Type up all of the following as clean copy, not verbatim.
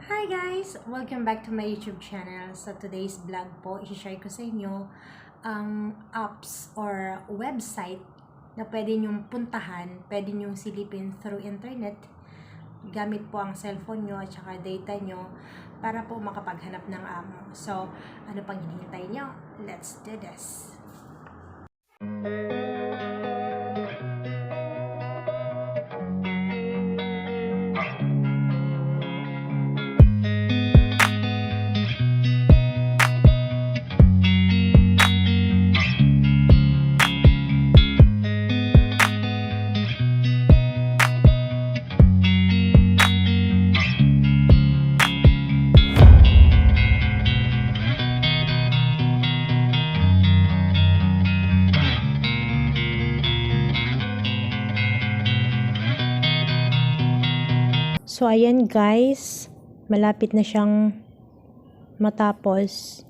Hi guys! Welcome back to my YouTube channel. Sa today's vlog po, i-share ko sa inyo ang apps or website na pwede nyong puntahan, pwede nyong silipin through internet gamit po ang cellphone nyo at saka data nyo para po makapaghanap ng amo. So, ano pang hinihintay nyo? Let's do this! So, ayan guys, malapit na siyang matapos.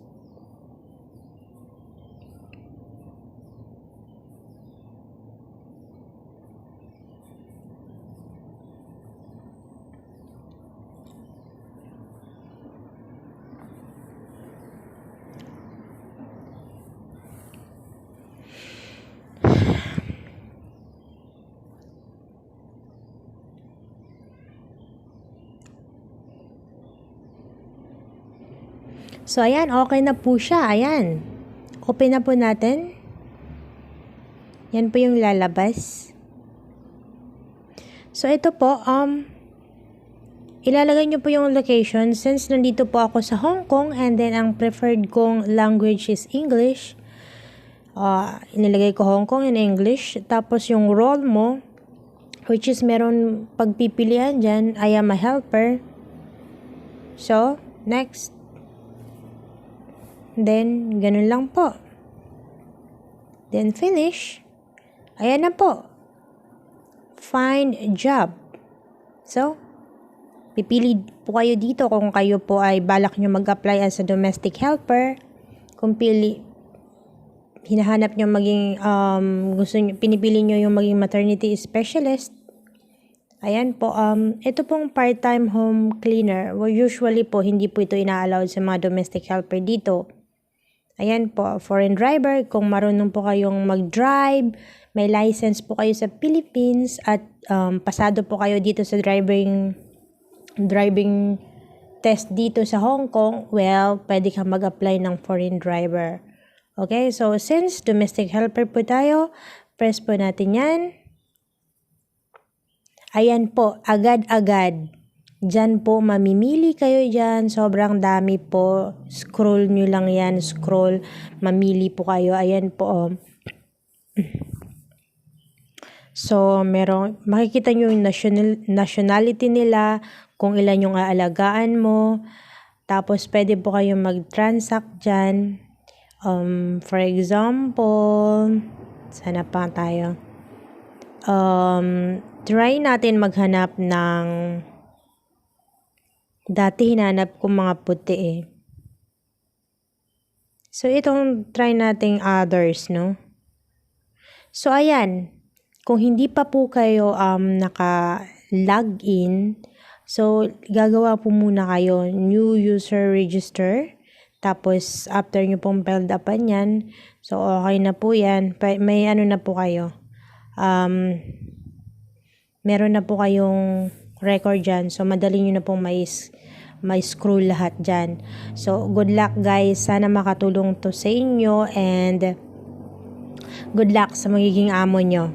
So, ayan, okay na po siya. Ayan. Open na po natin. Yan po yung lalabas. So, ito po, ilalagay nyo po yung location. Since nandito po ako sa Hong Kong and then ang preferred kong language is English. Inilagay ko Hong Kong in English. Tapos yung role mo, which is meron pagpipilian dyan, I am a helper. So, next. Then, ganun lang po. Then, finish. Ayan na po. Find job. So, pipili po kayo dito kung kayo po ay balak nyo mag-apply as a domestic helper. Kung hinahanap nyo maging, pinipili nyo yung maging maternity specialist. Ayan po, ito pong part-time home cleaner. Well, usually po, hindi po ito ina-allowed sa mga domestic helper dito. Ayan po, foreign driver, kung marunong po kayong mag-drive, may license po kayo sa Philippines at pasado po kayo dito sa driving test dito sa Hong Kong, well, pwede kang mag-apply ng foreign driver. Okay, so since domestic helper po tayo, press po natin yan. Ayan po, agad-agad. Diyan po, mamimili kayo dyan. Sobrang dami po. Scroll nyo lang yan. Scroll. Mamili po kayo. Ayan po. So, makikita nyo yung nationality nila, kung ilan yung aalagaan mo. Tapos, pwede po kayong mag-transact dyan. For example, sana pa tayo. Try natin maghanap ng dati hinanap ko mga puti eh. So, itong try nating others, no? So, ayan. Kung hindi pa po kayo naka-login, so, gagawa po muna kayo new user register. Tapos, after nyo pong filled upan yan, so, okay na po yan. May ano na po kayo. Meron na po kayong record dyan. So, madali nyo na pong may scroll lahat dyan. So, good luck guys. Sana makatulong to sa inyo and good luck sa magiging amo nyo.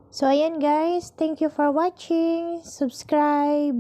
So, ayan guys. Thank you for watching. Subscribe.